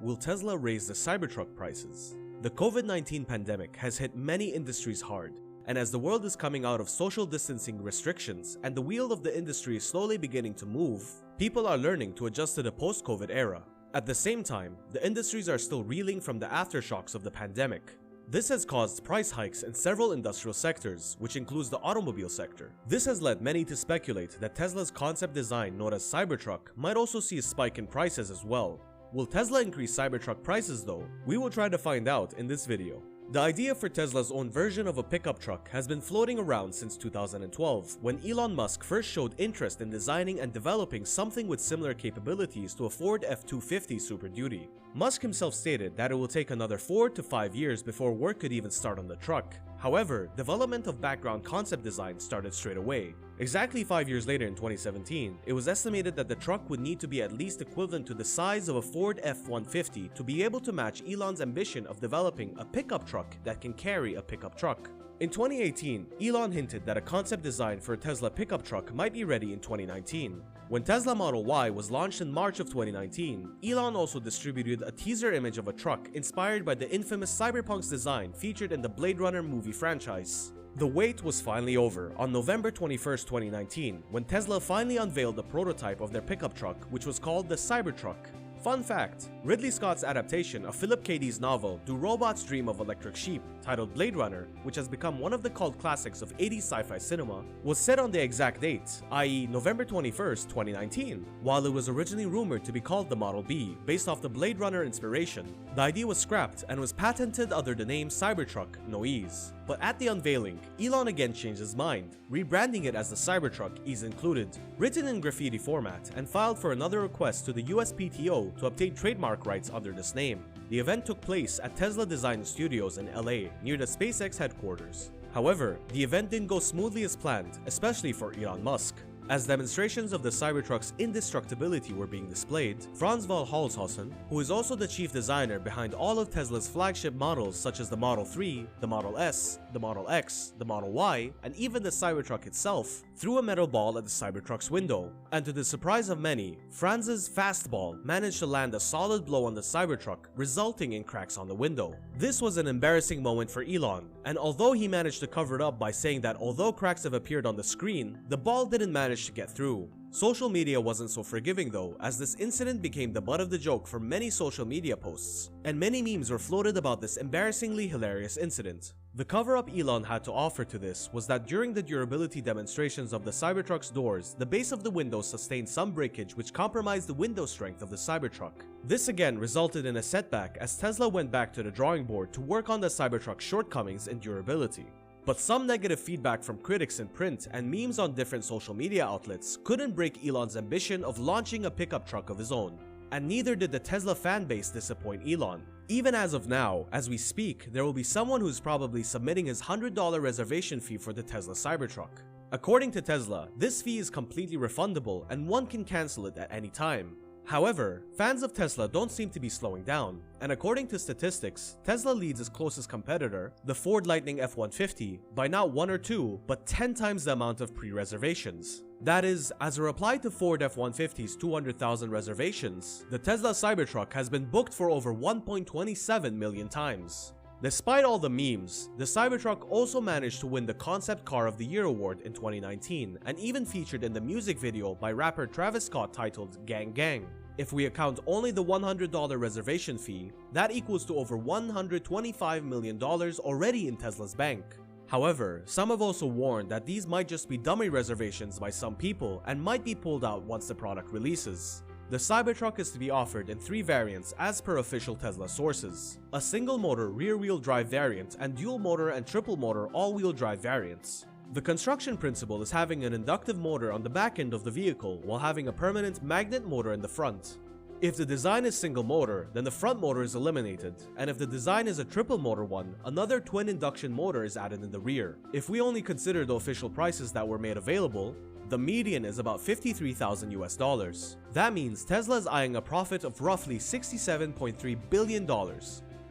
will Tesla raise the Cybertruck prices? The COVID-19 pandemic has hit many industries hard, and as the world is coming out of social distancing restrictions and the wheel of the industry is slowly beginning to move, people are learning to adjust to the post-COVID era. At the same time, the industries are still reeling from the aftershocks of the pandemic. This has caused price hikes in several industrial sectors, which includes the automobile sector. This has led many to speculate that Tesla's concept design known as CyberTruck might also see a spike in prices as well. Will Tesla increase Cybertruck prices though? We will try to find out in this video. The idea for Tesla's own version of a pickup truck has been floating around since 2012, when Elon Musk first showed interest in designing and developing something with similar capabilities to a Ford F-250 Super Duty. Musk himself stated that it will take another 4 to 5 years before work could even start on the truck. However, development of background concept design started straight away. Exactly 5 years later in 2017, it was estimated that the truck would need to be at least equivalent to the size of a Ford F-150 to be able to match Elon's ambition of developing a pickup truck that can carry a pickup truck. In 2018, Elon hinted that a concept design for a Tesla pickup truck might be ready in 2019. When Tesla Model Y was launched in March of 2019, Elon also distributed a teaser image of a truck inspired by the infamous Cyberpunk's design featured in the Blade Runner movie franchise. The wait was finally over on November 21, 2019, when Tesla finally unveiled the prototype of their pickup truck, which was called the CyberTruck. Fun fact, Ridley Scott's adaptation of Philip K. Dick's novel Do Robots Dream of Electric Sheep, titled Blade Runner, which has become one of the cult classics of 80s sci-fi cinema, was set on the exact date, i.e. November 21, 2019. While it was originally rumored to be called the Model B, based off the Blade Runner inspiration, the idea was scrapped and was patented under the name Cybertruck, no ease. But at the unveiling, Elon again changed his mind, rebranding it as the Cybertruck, ease included, written in graffiti format, and filed for another request to the USPTO to obtain trademark rights under this name. The event took place at Tesla Design Studios in LA, near the SpaceX headquarters. However, the event didn't go smoothly as planned, especially for Elon Musk. As demonstrations of the Cybertruck's indestructibility were being displayed, Franz von Holzhausen, who is also the chief designer behind all of Tesla's flagship models such as the Model 3, the Model S, the Model X, the Model Y, and even the Cybertruck itself, threw a metal ball at the Cybertruck's window. And to the surprise of many, Franz's fastball managed to land a solid blow on the Cybertruck, resulting in cracks on the window. This was an embarrassing moment for Elon, and although he managed to cover it up by saying that although cracks have appeared on the screen, the ball didn't manage to get through. Social media wasn't so forgiving though, as this incident became the butt of the joke for many social media posts, and many memes were floated about this embarrassingly hilarious incident. The cover-up Elon had to offer to this was that during the durability demonstrations of the Cybertruck's doors, the base of the windows sustained some breakage which compromised the window strength of the Cybertruck. This again resulted in a setback as Tesla went back to the drawing board to work on the Cybertruck's shortcomings in durability. But some negative feedback from critics in print and memes on different social media outlets couldn't break Elon's ambition of launching a pickup truck of his own. And neither did the Tesla fanbase disappoint Elon. Even as of now, as we speak, there will be someone who's probably submitting his $100 reservation fee for the Tesla Cybertruck. According to Tesla, this fee is completely refundable and one can cancel it at any time. However, fans of Tesla don't seem to be slowing down, and according to statistics, Tesla leads its closest competitor, the Ford Lightning F-150, by not 1 or 2, but 10 times the amount of pre-reservations. That is, as a reply to Ford F-150's 200,000 reservations, the Tesla Cybertruck has been booked for over 1.27 million times. Despite all the memes, the Cybertruck also managed to win the Concept Car of the Year award in 2019 and even featured in the music video by rapper Travis Scott titled Gang Gang. If we account only the $100 reservation fee, that equals to over $125 million already in Tesla's bank. However, some have also warned that these might just be dummy reservations by some people and might be pulled out once the product releases. The Cybertruck is to be offered in 3 variants as per official Tesla sources: a single motor rear-wheel drive variant and dual motor and triple motor all-wheel drive variants. The construction principle is having an inductive motor on the back end of the vehicle while having a permanent magnet motor in the front. If the design is single motor, then the front motor is eliminated, and if the design is a triple motor one, another twin induction motor is added in the rear. If we only consider the official prices that were made available, the median is about $53,000 US. That means Tesla is eyeing a profit of roughly $67.3 billion.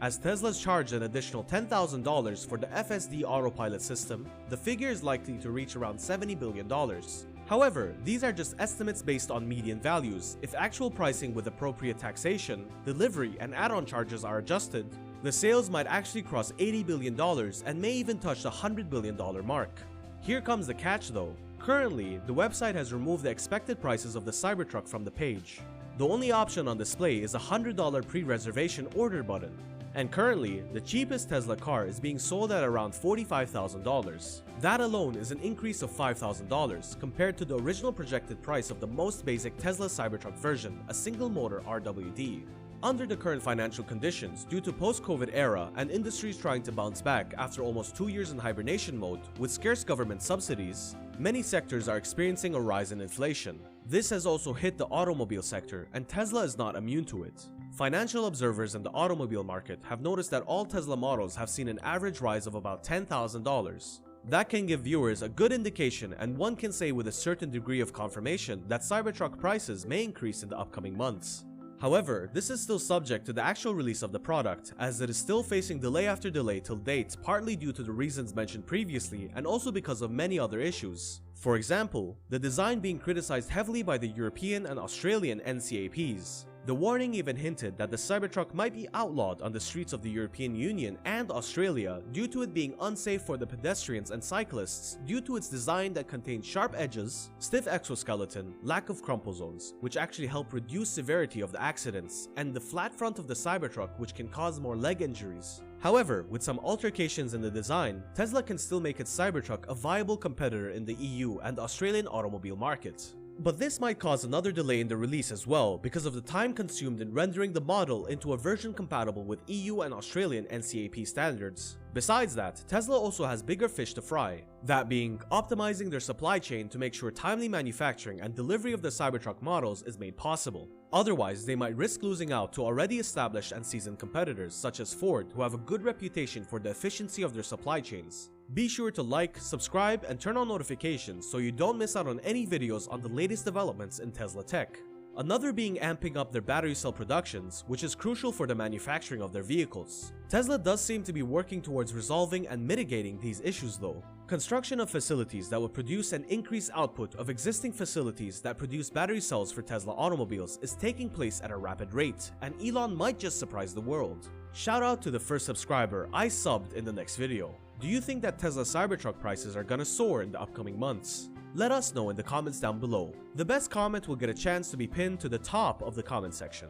As Tesla's charged an additional $10,000 for the FSD autopilot system, the figure is likely to reach around $70 billion. However, these are just estimates based on median values. If actual pricing with appropriate taxation, delivery, and add-on charges are adjusted, the sales might actually cross $80 billion and may even touch the $100 billion mark. Here comes the catch though. Currently, the website has removed the expected prices of the Cybertruck from the page. The only option on display is a $100 pre-reservation order button. And currently, the cheapest Tesla car is being sold at around $45,000. That alone is an increase of $5,000 compared to the original projected price of the most basic Tesla Cybertruck version, a single-motor RWD. Under the current financial conditions, due to post-COVID era and industries trying to bounce back after almost 2 years in hibernation mode with scarce government subsidies, many sectors are experiencing a rise in inflation. This has also hit the automobile sector, and Tesla is not immune to it. Financial observers in the automobile market have noticed that all Tesla models have seen an average rise of about $10,000. That can give viewers a good indication, and one can say with a certain degree of confirmation that Cybertruck prices may increase in the upcoming months. However, this is still subject to the actual release of the product, as it is still facing delay after delay till date, partly due to the reasons mentioned previously and also because of many other issues. For example, the design being criticized heavily by the European and Australian NCAPs. The warning even hinted that the Cybertruck might be outlawed on the streets of the European Union and Australia due to it being unsafe for the pedestrians and cyclists due to its design that contains sharp edges, stiff exoskeleton, lack of crumple zones, which actually help reduce severity of the accidents, and the flat front of the Cybertruck, which can cause more leg injuries. However, with some altercations in the design, Tesla can still make its Cybertruck a viable competitor in the EU and Australian automobile market. But this might cause another delay in the release as well because of the time consumed in rendering the model into a version compatible with EU and Australian NCAP standards. Besides that, Tesla also has bigger fish to fry, that being optimizing their supply chain to make sure timely manufacturing and delivery of the Cybertruck models is made possible. Otherwise, they might risk losing out to already established and seasoned competitors such as Ford, who have a good reputation for the efficiency of their supply chains. Be sure to like, subscribe, and turn on notifications so you don't miss out on any videos on the latest developments in Tesla tech. Another being amping up their battery cell productions, which is crucial for the manufacturing of their vehicles. Tesla does seem to be working towards resolving and mitigating these issues though. Construction of facilities that will produce an increased output of existing facilities that produce battery cells for Tesla automobiles is taking place at a rapid rate, and Elon might just surprise the world. Shout out to the first subscriber I subbed in the next video. Do you think that Tesla Cybertruck prices are gonna soar in the upcoming months? Let us know in the comments down below. The best comment will get a chance to be pinned to the top of the comment section.